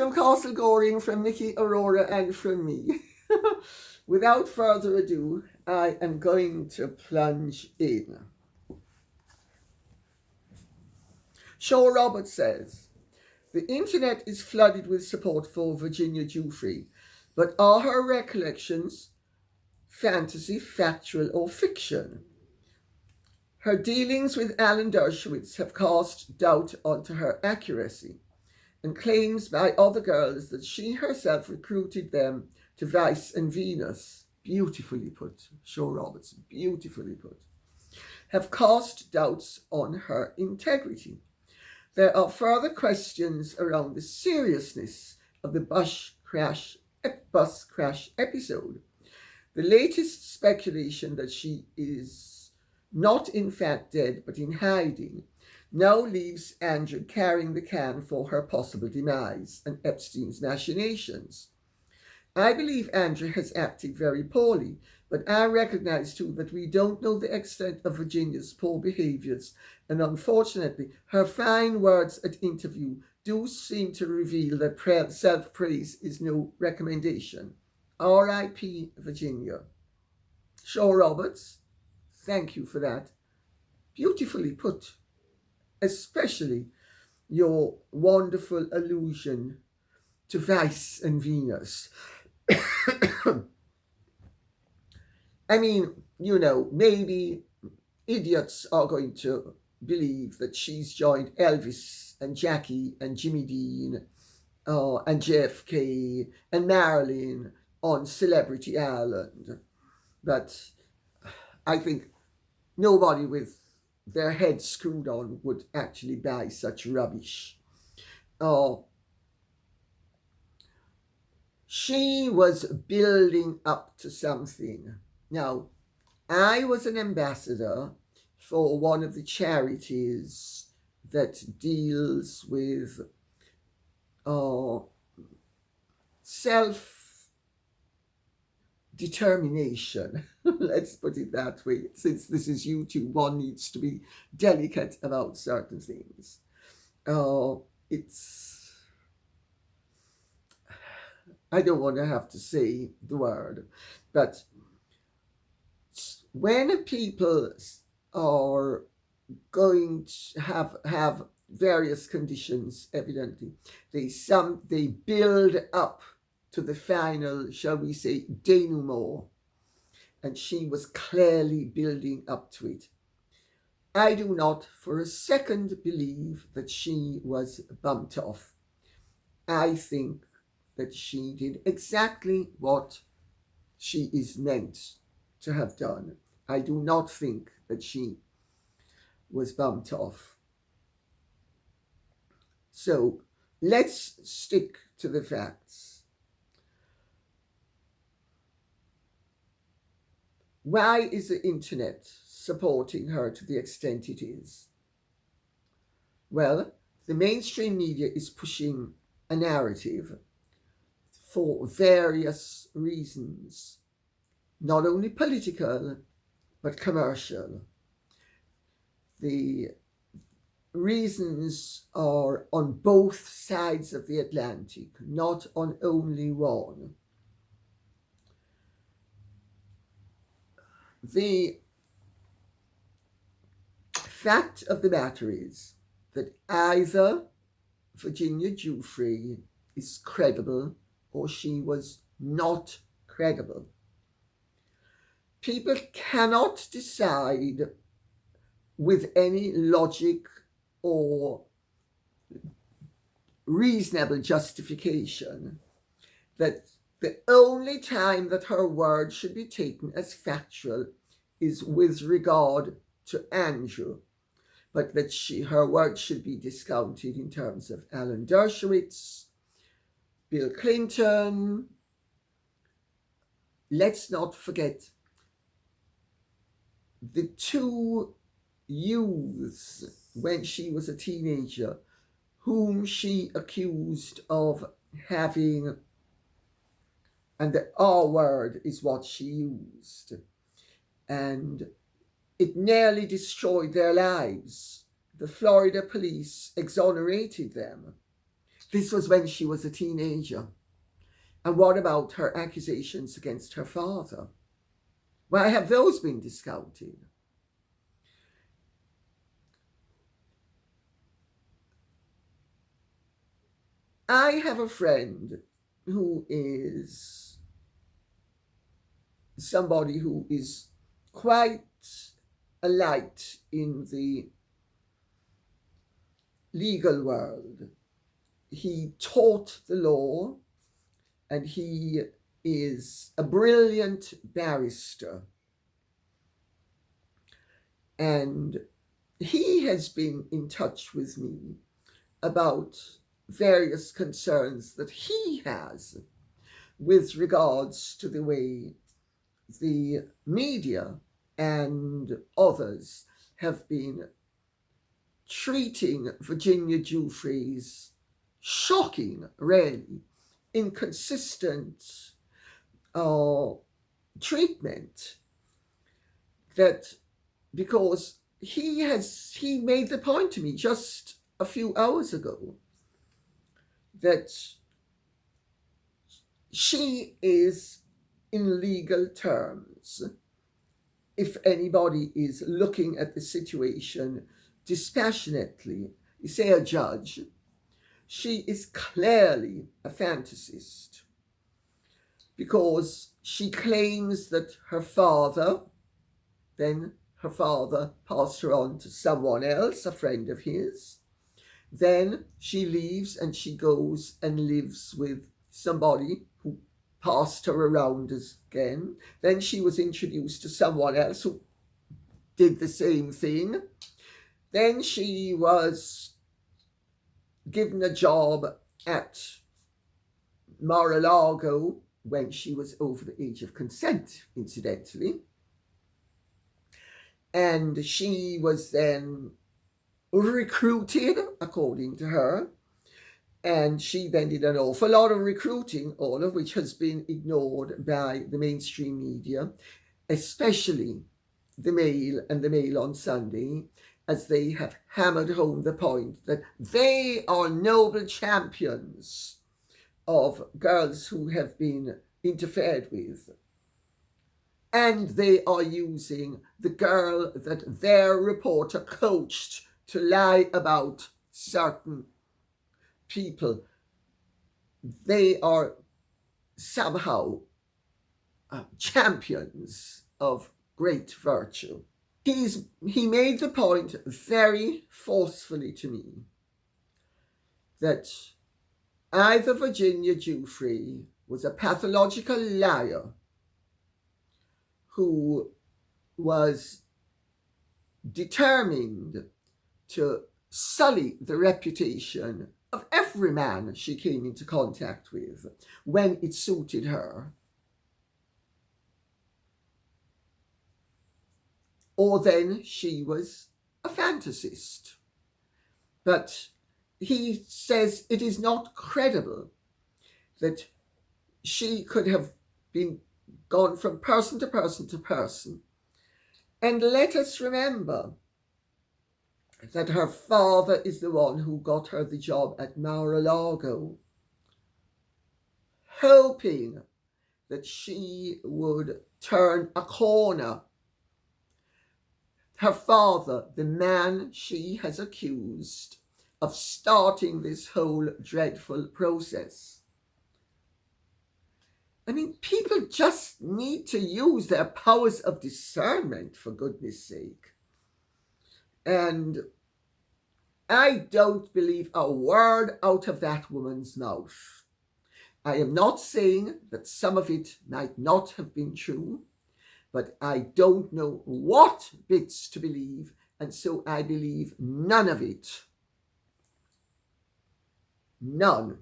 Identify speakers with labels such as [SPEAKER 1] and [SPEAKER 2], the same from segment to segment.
[SPEAKER 1] from Castle Goring, from Nikki Aurora, and from me. Without further ado, I am going to plunge in. Shaw Roberts says, the internet is flooded with support for Virginia Giuffre, but are her recollections fantasy, factual, or fiction? Her dealings with Alan Dershowitz have cast doubt onto her accuracy, and claims by other girls that she herself recruited them to Vice and Venus, beautifully put, Shaw Roberts, beautifully put, have cast doubts on her integrity. There are further questions around the seriousness of the bus crash episode. The latest speculation that she is not in fact dead but in hiding now leaves Andrew carrying the can for her possible demise and Epstein's machinations. I believe Andrew has acted very poorly, but I recognize too that we don't know the extent of Virginia's poor behaviours, and unfortunately her fine words at interview do seem to reveal that self-praise is no recommendation. R.I.P. Virginia. Shaw Roberts, thank you for that. Beautifully put, especially your wonderful allusion to Vice and Venus. I mean, maybe idiots are going to believe that she's joined Elvis and Jackie and Jimmy Dean and JFK and Marilyn on Celebrity Island. But I think nobody with their head screwed on would actually buy such rubbish. She was building up to something. Now, I was an ambassador for one of the charities that deals with self-determination. Let's put it that way. Since this is YouTube, one needs to be delicate about certain things. I don't want to have to say the word, but when people are going to have various conditions, evidently, they build up to the final, shall we say, denouement, and she was clearly building up to it. I do not for a second believe that she was bumped off. I think that she did exactly what she is meant to have done. I do not think that she was bumped off. So let's stick to the facts. Why is the internet supporting her to the extent it is? Well, the mainstream media is pushing a narrative for various reasons, not only political, but commercial. The reasons are on both sides of the Atlantic, not on only one. The fact of the matter is that either Virginia Giuffre is credible or she was not credible. People cannot decide with any logic or reasonable justification that the only time that her word should be taken as factual is with regard to Andrew, but that her word should be discounted in terms of Alan Dershowitz, Bill Clinton. Let's not forget the two youths when she was a teenager whom she accused of having, and the R word is what she used, and it nearly destroyed their lives. The Florida police exonerated them. This was when she was a teenager. And what about her accusations against her father? Why have those been discounted? I have a friend who is somebody who is quite a light in the legal world. He taught the law and he is a brilliant barrister. And he has been in touch with me about various concerns that he has with regards to the way the media and others have been treating Virginia Giuffre's shocking, really inconsistent treatment, that because he made the point to me just a few hours ago that she is, in legal terms, if anybody is looking at the situation dispassionately, say a judge, she is clearly a fantasist, because she claims that her father passed her on to someone else, a friend of his. Then she leaves and she goes and lives with somebody who passed her around again. Then she was introduced to someone else who did the same thing. Then she was given a job at Mar-a-Lago when she was over the age of consent, incidentally. And she was then recruited, according to her, and she then did an awful lot of recruiting, all of which has been ignored by the mainstream media, especially the Mail and the Mail on Sunday, as they have hammered home the point that they are noble champions of girls who have been interfered with. And they are using the girl that their reporter coached to lie about certain people. They are somehow champions of great virtue. He made the point very forcefully to me that either Virginia Giuffre was a pathological liar who was determined to sully the reputation of every man she came into contact with when it suited her, or then she was a fantasist. But he says it is not credible that she could have been gone from person to person to person. And let us remember that her father is the one who got her the job at Mar-a-Lago, hoping that she would turn a corner. Her father, the man she has accused of starting this whole dreadful process. I mean, people just need to use their powers of discernment, for goodness sake. And I don't believe a word out of that woman's mouth. I am not saying that some of it might not have been true, but I don't know what bits to believe, and so I believe none of it. None.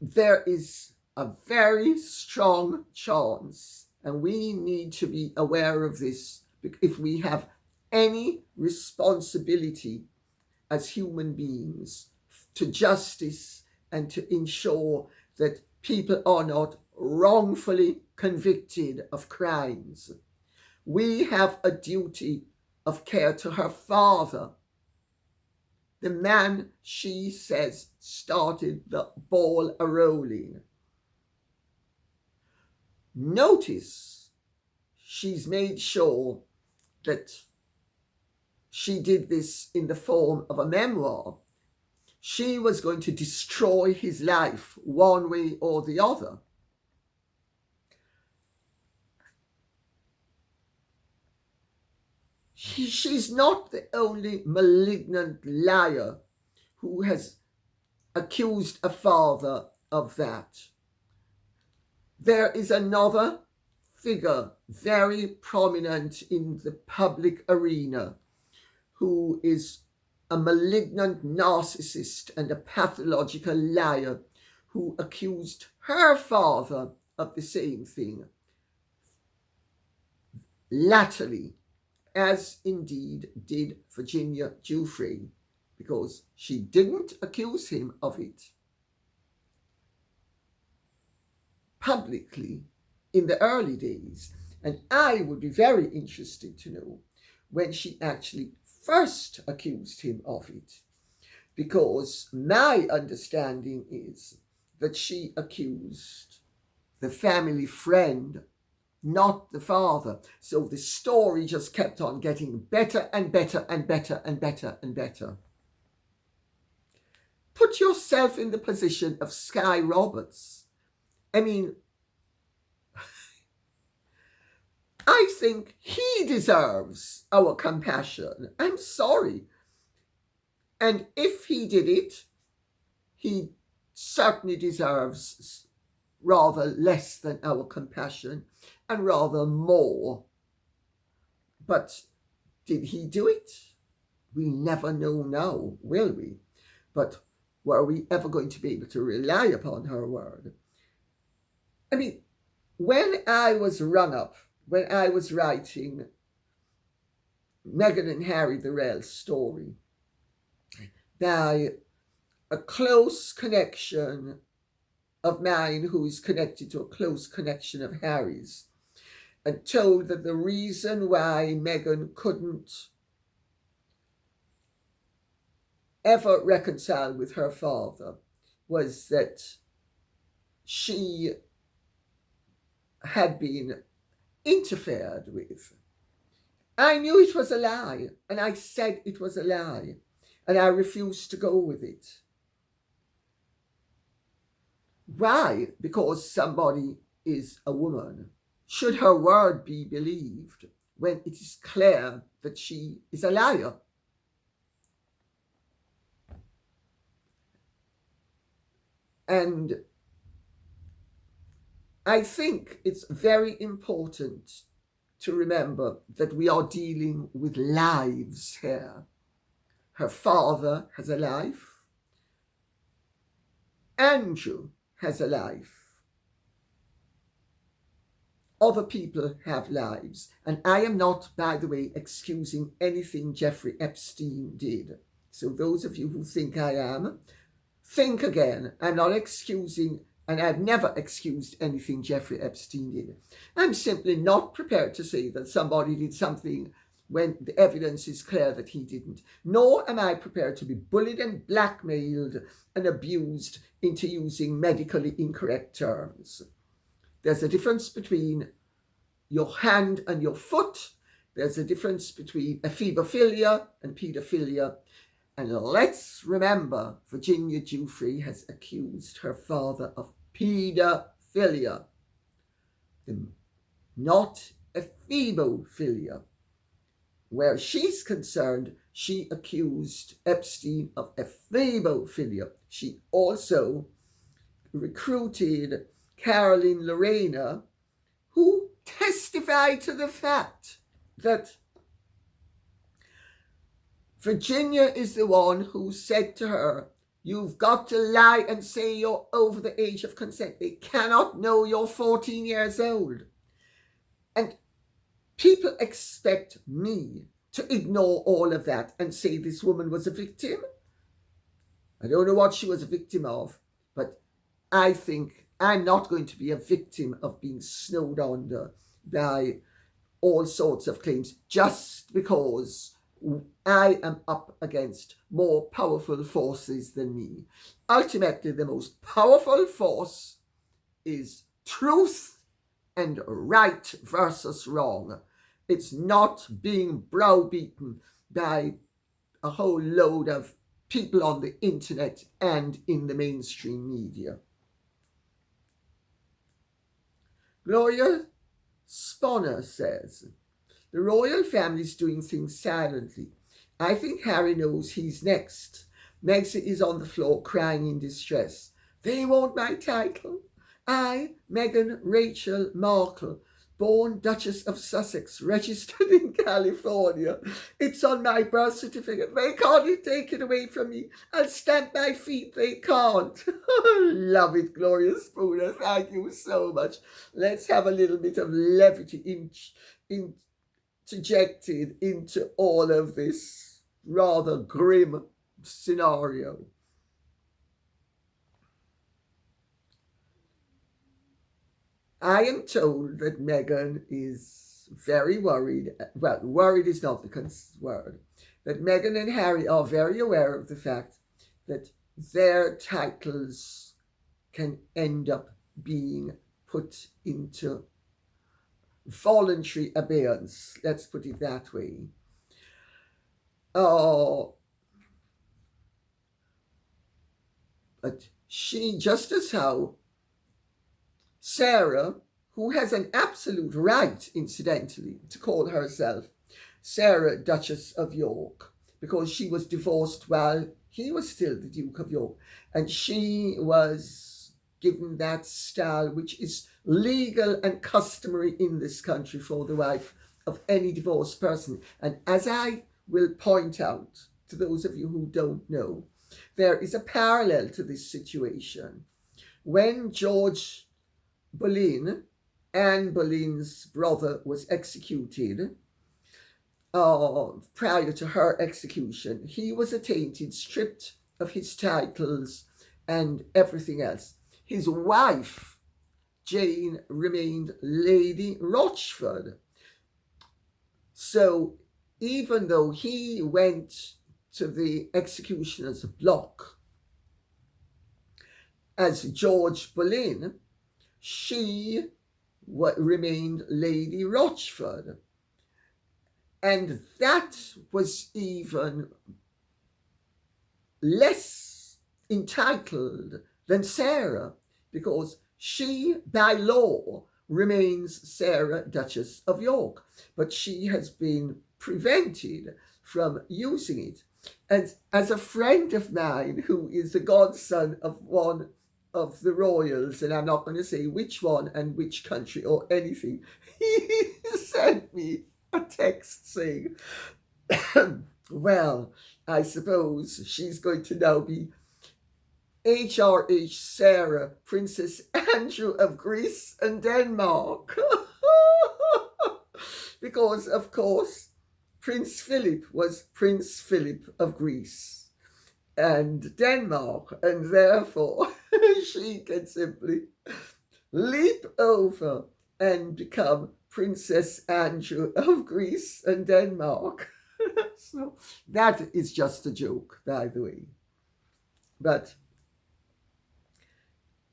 [SPEAKER 1] There is a very strong chance, and we need to be aware of this if we have any responsibility as human beings to justice and to ensure that people are not wrongfully convicted of crimes. We have a duty of care to her father, the man, she says, started the ball a-rolling. Notice she's made sure that she did this in the form of a memoir. She was going to destroy his life one way or the other. She's not the only malignant liar who has accused a father of that. There is another figure very prominent in the public arena who is a malignant narcissist and a pathological liar who accused her father of the same thing. Latterly, as indeed did Virginia Giuffre, because she didn't accuse him of it publicly in the early days. And I would be very interested to know when she actually first accused him of it, because my understanding is that she accused the family friend, not the father. So the story just kept on getting better and better and better and better and better. Put yourself in the position of Sky Roberts. I mean, I think he deserves our compassion. I'm sorry. And if he did it, he certainly deserves rather less than our compassion and rather more. But did he do it? We'll never know now, will we? But were we ever going to be able to rely upon her word? I mean, when I was rung up, when I was writing Meghan and Harry the Real story, by a close connection of mine who is connected to a close connection of Harry's, and told that the reason why Meghan couldn't ever reconcile with her father was that she had been interfered with. I knew it was a lie, and I said it was a lie, and I refused to go with it. Why? Because somebody is a woman. Should her word be believed when it is clear that she is a liar? And I think it's very important to remember that we are dealing with lives here. Her father has a life. Andrew has a life. Other people have lives. And I am not, by the way, excusing anything Jeffrey Epstein did. So those of you who think I am, think again. I'm not excusing, and I've never excused anything Jeffrey Epstein did. I'm simply not prepared to say that somebody did something when the evidence is clear that he didn't. Nor am I prepared to be bullied and blackmailed and abused into using medically incorrect terms. There's a difference between your hand and your foot. There's a difference between ephebophilia and paedophilia. And let's remember, Virginia Giuffre has accused her father of paedophilia, not ephebophilia. Where she's concerned, she accused Epstein of ephebophilia. She also recruited Caroline Lorena, who testified to the fact that Virginia is the one who said to her, "You've got to lie and say you're over the age of consent. They cannot know you're 14 years old." And people expect me to ignore all of that and say this woman was a victim. I don't know what she was a victim of, but I think I'm not going to be a victim of being snowed under by all sorts of claims just because I am up against more powerful forces than me. Ultimately, the most powerful force is truth and right versus wrong. It's not being browbeaten by a whole load of people on the internet and in the mainstream media. Gloria Sponner says, the royal family is doing things silently. I think Harry knows he's next. Meghan is on the floor crying in distress. They want my title. I, Meghan Rachel Markle, born Duchess of Sussex, registered in California. It's on my birth certificate. They can't take it away from me. I'll stamp my feet. They can't. Love it, Gloria Spooner. Thank you so much. Let's have a little bit of levity interjected into all of this rather grim scenario. I am told that Meghan is very worried. Well, worried is not the word. That Meghan and Harry are very aware of the fact that their titles can end up being put into voluntary abeyance. Let's put it that way. But she, just as how Sarah, who has an absolute right, incidentally, to call herself Sarah, Duchess of York, because she was divorced while he was still the Duke of York, and she was given that style which is legal and customary in this country for the wife of any divorced person. And as I will point out to those of you who don't know, there is a parallel to this situation. When George Boleyn, Anne Boleyn's brother, was executed, prior to her execution, he was attainted, stripped of his titles and everything else. His wife, Jane, remained Lady Rochford. So even though he went to the executioner's block as George Boleyn, she remained Lady Rochford. And that was even less entitled than Sarah, because she, by law, remains Sarah, Duchess of York, but she has been prevented from using it. And as a friend of mine who is the godson of one of the royals, and I'm not going to say which one and which country or anything, he sent me a text saying, well, I suppose she's going to now be HRH Sarah, Princess Andrew of Greece and Denmark. Because, of course, Prince Philip was Prince Philip of Greece and Denmark, and therefore she can simply leap over and become Princess Andrew of Greece and Denmark. So that is just a joke, by the way. But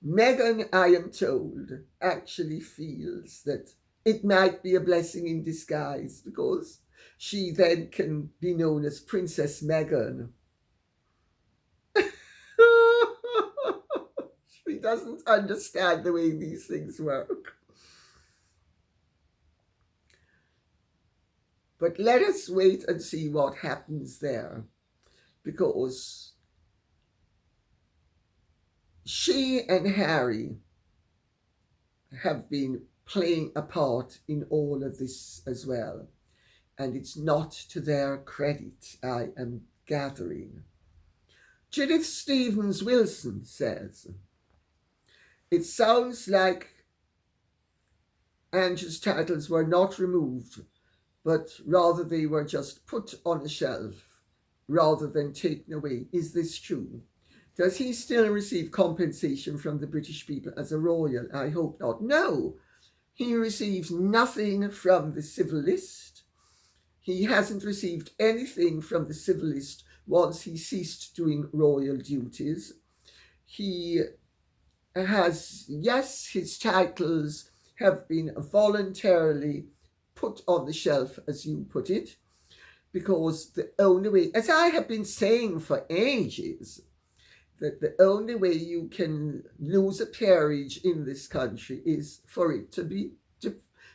[SPEAKER 1] Meghan, I am told, actually feels that it might be a blessing in disguise, because she then can be known as Princess Meghan. She doesn't understand the way these things work. But let us wait and see what happens there, because she and Harry have been playing a part in all of this as well. And it's not to their credit, I am gathering. Judith Stevens Wilson says, it sounds like Andrew's titles were not removed, but rather they were just put on a shelf rather than taken away. Is this true? Does he still receive compensation from the British people as a royal? I hope not. No, he receives nothing from the civil list. He hasn't received anything from the civil list once he ceased doing royal duties. He has, yes, his titles have been voluntarily put on the shelf, as you put it, because the only way, as I have been saying for ages, that the only way you can lose a peerage in this country is for it to be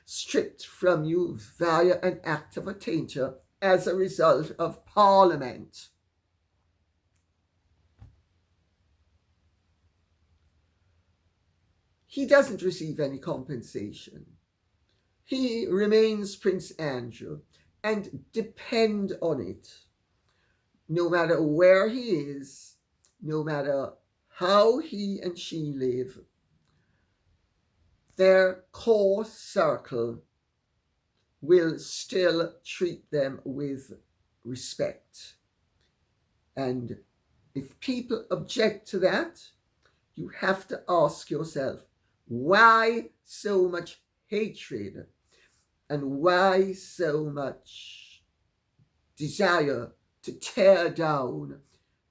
[SPEAKER 1] stripped from you via an act of attainder as a result of Parliament. He doesn't receive any compensation. He remains Prince Andrew, and depend on it, no matter where he is, no matter how he and she live, their core circle will still treat them with respect. And if people object to that, you have to ask yourself, why so much hatred and why so much desire to tear down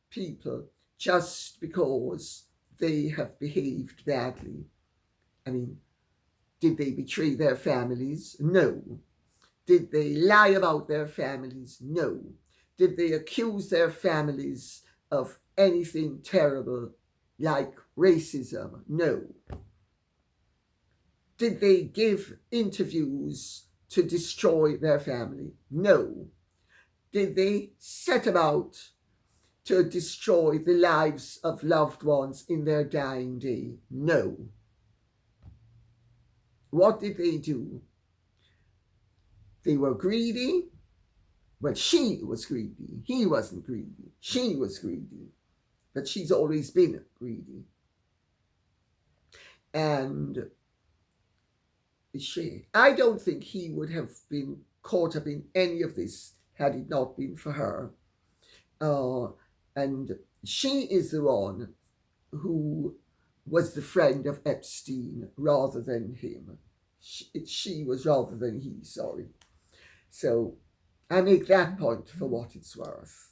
[SPEAKER 1] people just because they have behaved badly? I mean, did they betray their families? No. Did they lie about their families? No. Did they accuse their families of anything terrible like racism? No. Did they give interviews to destroy their family? No. Did they set about to destroy the lives of loved ones in their dying day? No. What did they do? They were greedy. Well, she was greedy. He wasn't greedy. She was greedy. But she's always been greedy. And I don't think he would have been caught up in any of this had it not been for her. And she is the one who was the friend of Epstein rather than him. She was rather than he, sorry. So I make that point for what it's worth.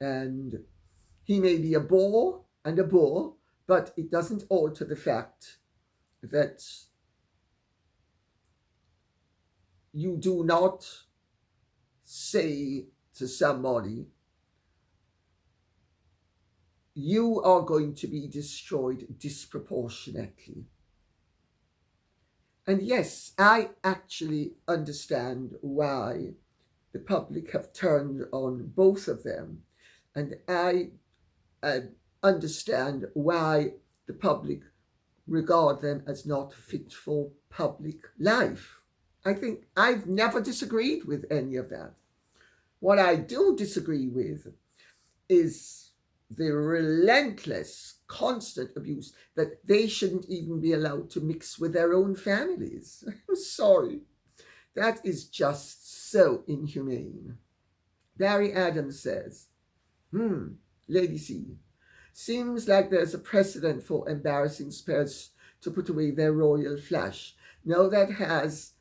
[SPEAKER 1] And he may be a bore and a bore, but it doesn't alter the fact that you do not say to somebody, you are going to be destroyed disproportionately. And yes, I actually understand why the public have turned on both of them. And I understand why the public regard them as not fit for public life. I think I've never disagreed with any of that. What I do disagree with is the relentless, constant abuse that they shouldn't even be allowed to mix with their own families. I'm sorry. That is just so inhumane. Barry Adams says, Lady C, seems like there's a precedent for embarrassing spares to put away their royal flash. No, that has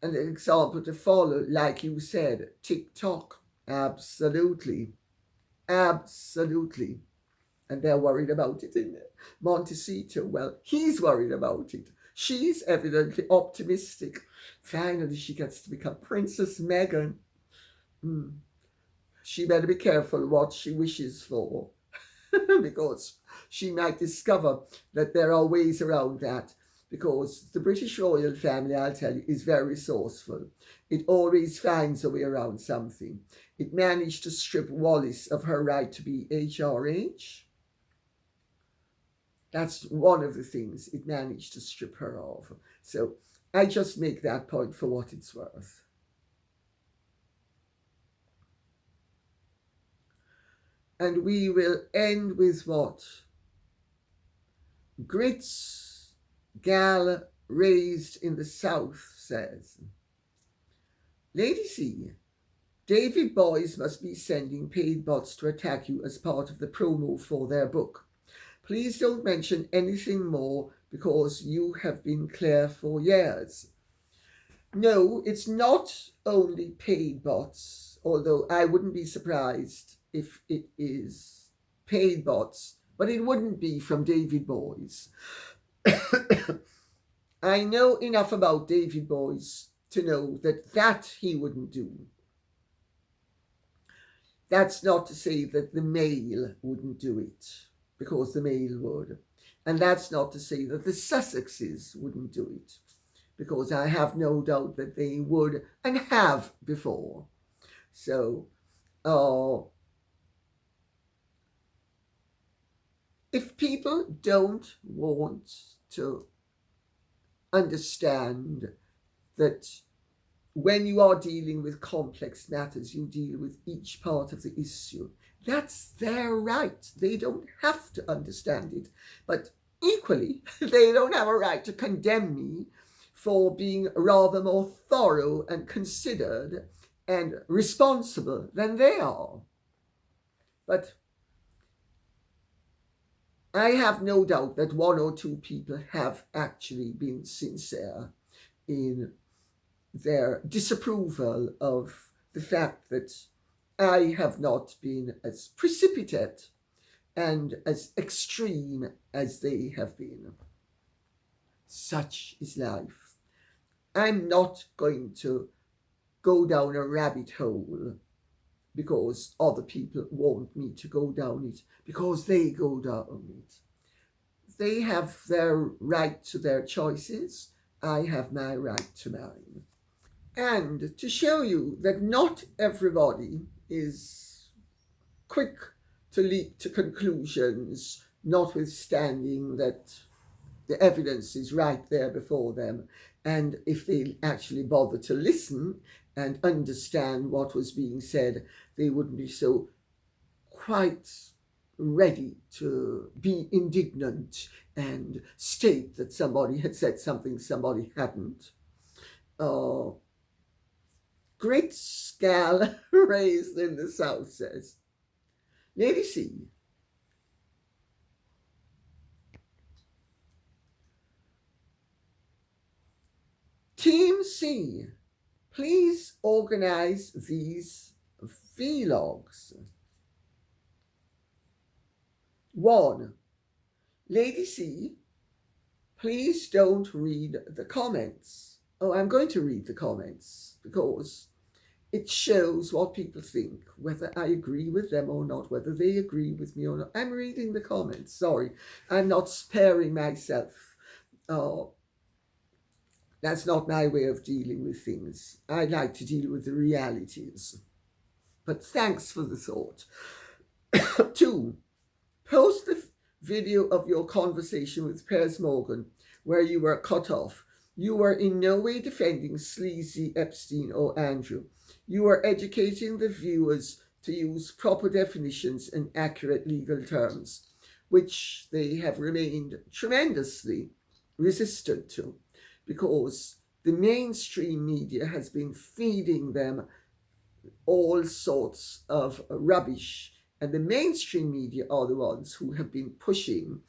[SPEAKER 1] an example to follow, like you said, TikTok. Absolutely. Absolutely. And they're worried about it in Montecito. Well, he's worried about it. She's evidently optimistic. Finally, she gets to become Princess Meghan. She better be careful what she wishes for, because she might discover that there are ways around that. Because the British royal family, I'll tell you, is very resourceful. It always finds a way around something. It managed to strip Wallis of her right to be HRH. That's one of the things it managed to strip her of. So I just make that point for what it's worth. And we will end with what? Grits gal raised in the South says. Lady C, David Boys must be sending paid bots to attack you as part of the promo for their book. Please don't mention anything more because you have been clear for years. No, it's not only paid bots, although I wouldn't be surprised if it is paid bots, but it wouldn't be from David Boys. I know enough about David Boys to know that he wouldn't do. That's not to say that the Mail wouldn't do it, because the Mail would. And that's not to say that the Sussexes wouldn't do it, because I have no doubt that they would and have before. So, if people don't want to understand that when you are dealing with complex matters, you deal with each part of the issue, that's their right. They don't have to understand it. But equally, they don't have a right to condemn me for being rather more thorough and considered and responsible than they are. But I have no doubt that one or two people have actually been sincere in their disapproval of the fact that I have not been as precipitate and as extreme as they have been. Such is life. I'm not going to go down a rabbit hole because other people want me to go down it, because they go down it. They have their right to their choices. I have my right to mine. And to show you that not everybody is quick to leap to conclusions, notwithstanding that the evidence is right there before them, and if they actually bother to listen and understand what was being said, they wouldn't be so quite ready to be indignant and state that somebody had said something somebody hadn't. Great scale raised in the South, says Lady C. Team C, please organize these vlogs. 1. Lady C, please don't read the comments. Oh, I'm going to read the comments because it shows what people think, whether I agree with them or not, whether they agree with me or not. I'm reading the comments. Sorry, I'm not sparing myself. That's not my way of dealing with things. I like to deal with the realities. But thanks for the thought. 2. Post the video of your conversation with Piers Morgan where you were cut off. You were in no way defending sleazy Epstein or Andrew. You are educating the viewers to use proper definitions and accurate legal terms, which they have remained tremendously resistant to, because the mainstream media has been feeding them all sorts of rubbish, and the mainstream media are the ones who have been pushing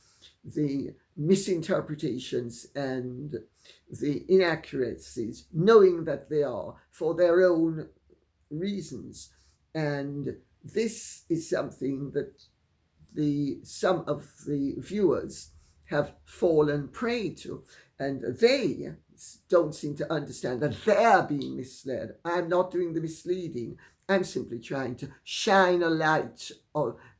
[SPEAKER 1] the misinterpretations and the inaccuracies, knowing that they are for their own reasons. And this is something that some of the viewers have fallen prey to, and they don't seem to understand that they're being misled. I'm not doing the misleading. I'm simply trying to shine a light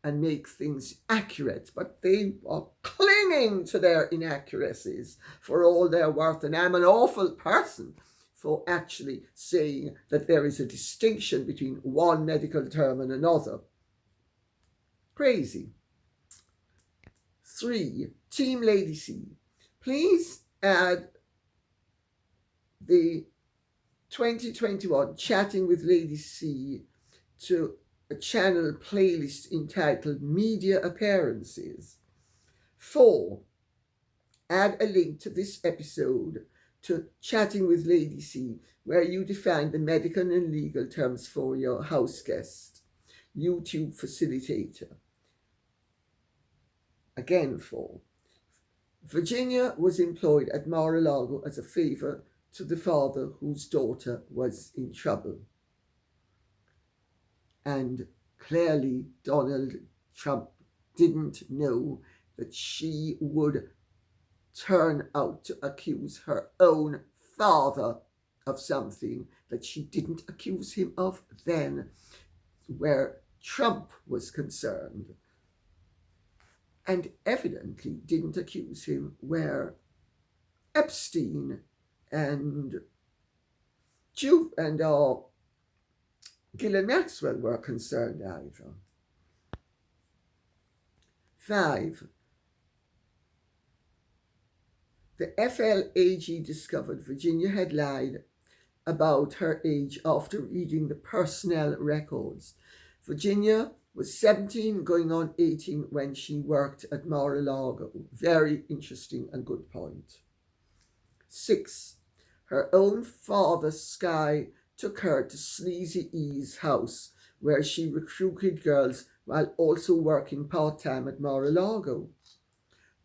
[SPEAKER 1] and make things accurate, but they are clinging to their inaccuracies for all their worth, and I'm an awful person for actually saying that there is a distinction between one medical term and another. Crazy. 3. Team Lady C, please add the 2021 Chatting with Lady C to a channel playlist entitled Media Appearances. 4. Add a link to this episode to Chatting with Lady C, where you define the medical and legal terms for your house guest, YouTube facilitator. Again, 4. Virginia was employed at Mar-a-Lago as a favor to the father whose daughter was in trouble. And clearly Donald Trump didn't know that she would turn out to accuse her own father of something that she didn't accuse him of then, where Trump was concerned, and evidently didn't accuse him where Epstein and Ghislaine Maxwell were concerned either. 5. The FLAG discovered Virginia had lied about her age after reading the personnel records. Virginia was 17 going on 18 when she worked at Mar-a-Lago. Very interesting and good point. 6. Her own father, Skye, took her to Sleazy E's house, where she recruited girls while also working part-time at Mar-a-Lago.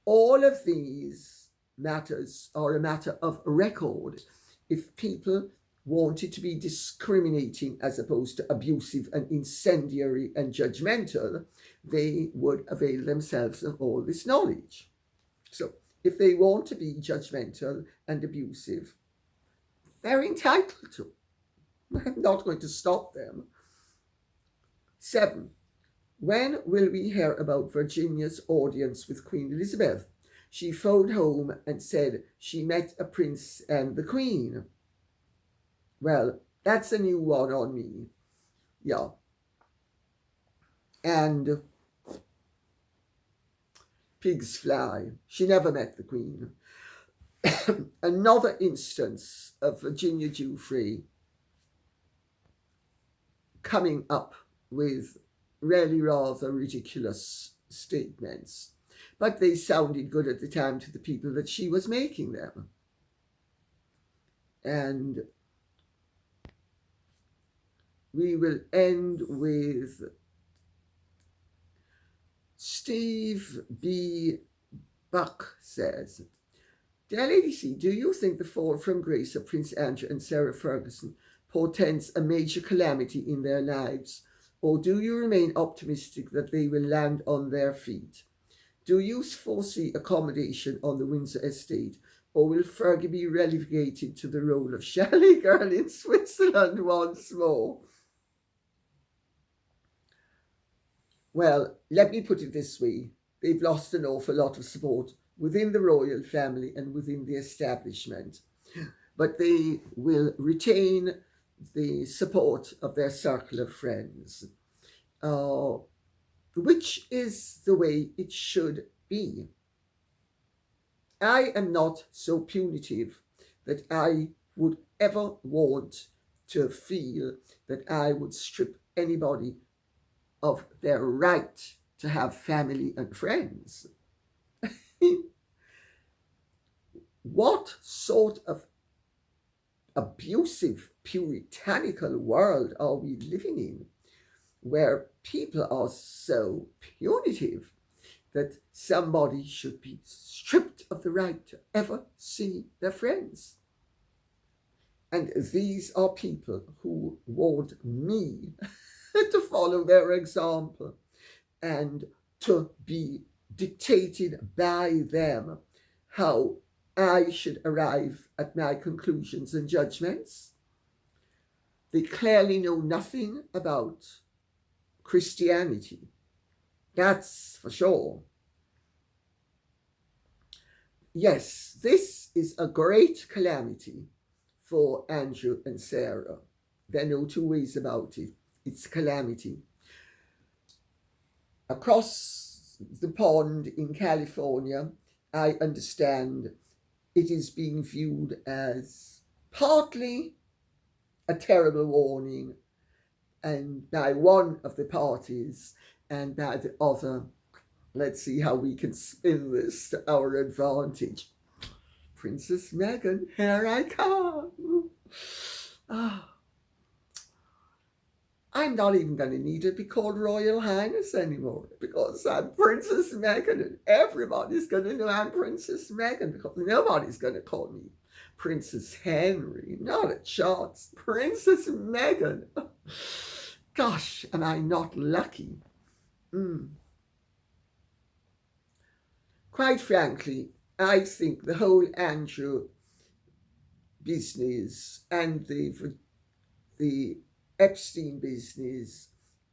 [SPEAKER 1] All of these matters are a matter of record. If people wanted to be discriminating as opposed to abusive and incendiary and judgmental, they would avail themselves of all this knowledge. So if they want to be judgmental and abusive, they're entitled to. I'm not going to stop them. 7. When will we hear about Virginia's audience with Queen Elizabeth? She phoned home and said she met a prince and the Queen. Well, that's a new one on me. Yeah. And pigs fly. She never met the Queen. Another instance of Virginia Giuffre coming up with really rather ridiculous statements, but they sounded good at the time to the people that she was making them. And we will end with Steve B. Buck says, Dear Lady C, do you think the fall from grace of Prince Andrew and Sarah Ferguson portends a major calamity in their lives, or do you remain optimistic that they will land on their feet? Do you foresee accommodation on the Windsor estate, or will Fergie be relegated to the role of Shelley Girl in Switzerland once more? Well, let me put it this way. They've lost an awful lot of support within the royal family and within the establishment, but they will retain the support of their circle of friends, which is the way it should be. I am not so punitive that I would ever want to feel that I would strip anybody of their right to have family and friends. What sort of abusive, puritanical world are we living in, where people are so punitive that somebody should be stripped of the right to ever see their friends? And these are people who want me to follow their example and to be dictated by them how I should arrive at my conclusions and judgments. They clearly know nothing about Christianity. That's for sure. Yes, this is a great calamity for Andrew and Sarah. There are no two ways about it. It's calamity. Across the pond in California, I understand it is being viewed as partly a terrible warning, and by one of the parties, and by the other, let's see how we can spin this to our advantage. Princess Meghan, here I come. I'm not even going to need to be called Royal Highness anymore, because I'm Princess Meghan, and everybody's going to know I'm Princess Meghan, because nobody's going to call me Princess Henry, not a chance. Princess Meghan. Gosh, am I not lucky? Quite frankly, I think the whole Andrew business and the Epstein business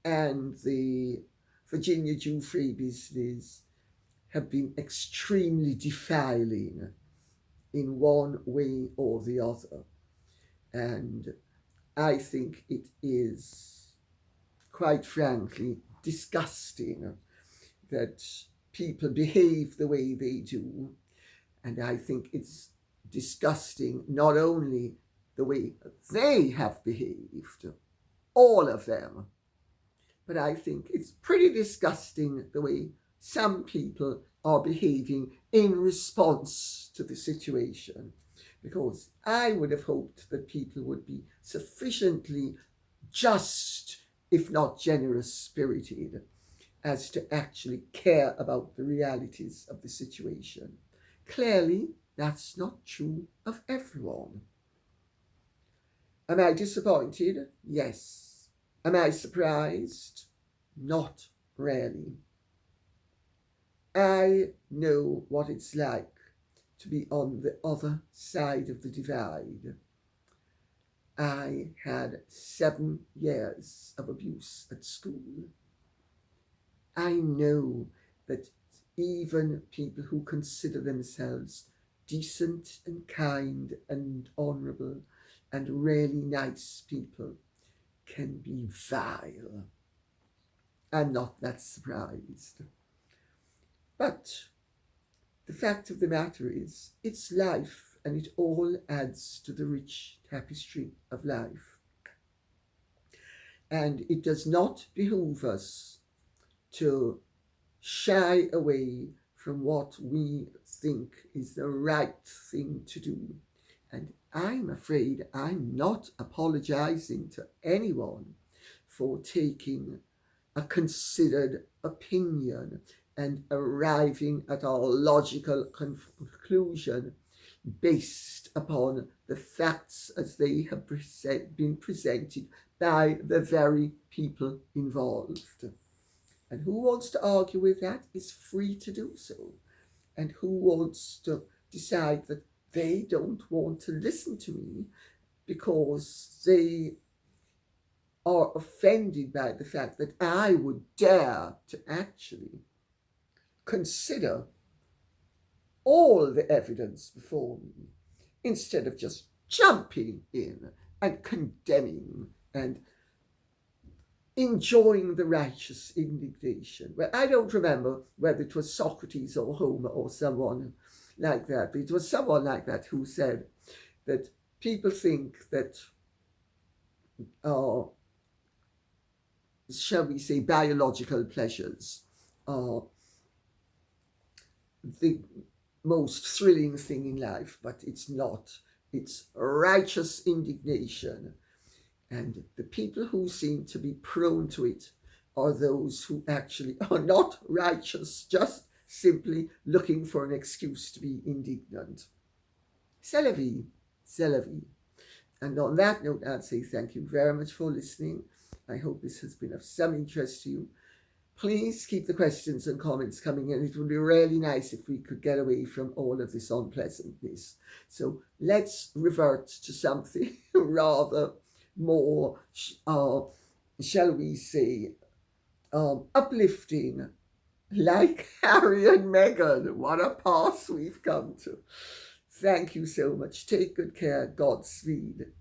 [SPEAKER 1] and the Virginia Giuffre business have been extremely defiling in one way or the other. And I think it is, quite frankly, disgusting that people behave the way they do. And I think it's disgusting not only the way they have behaved, all of them, but I think it's pretty disgusting the way some people are behaving in response to the situation, because I would have hoped that people would be sufficiently just, if not generous spirited, as to actually care about the realities of the situation. Clearly, that's not true of everyone. Am I disappointed? Yes. Am I surprised? Not really. I know what it's like to be on the other side of the divide. I had 7 years of abuse at school. I know that even people who consider themselves decent and kind and honourable and really nice people can be vile. I'm not that surprised. But the fact of the matter is, it's life, and it all adds to the rich tapestry of life. And it does not behoove us to shy away from what we think is the right thing to do. And I'm afraid I'm not apologizing to anyone for taking a considered opinion and arriving at a logical conclusion based upon the facts as they have been presented by the very people involved. And who wants to argue with that is free to do so. And who wants to decide that they don't want to listen to me because they are offended by the fact that I would dare to actually consider all the evidence before me instead of just jumping in and condemning and enjoying the righteous indignation. Well, I don't remember whether it was Socrates or Homer or someone like that, but it was someone like that who said that people think that, shall we say, biological pleasures are the most thrilling thing in life, but it's not. It's righteous indignation. And the people who seem to be prone to it are those who actually are not righteous, just simply looking for an excuse to be indignant. C'est la vie, c'est la vie. And on that note, I'd say thank you very much for listening. I hope this has been of some interest to you. Please keep the questions and comments coming in. It would be really nice if we could get away from all of this unpleasantness. So let's revert to something rather more, shall we say, uplifting, like Harry and Meghan. What a pass we've come to. Thank you so much. Take good care. Godspeed.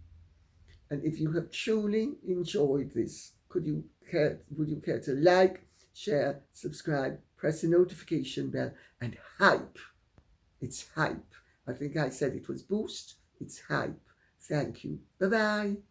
[SPEAKER 1] And if you have truly enjoyed this, would you care to like, share, subscribe, press the notification bell, and hype. It's hype. I think I said it was boost. It's hype. Thank you. Bye-bye.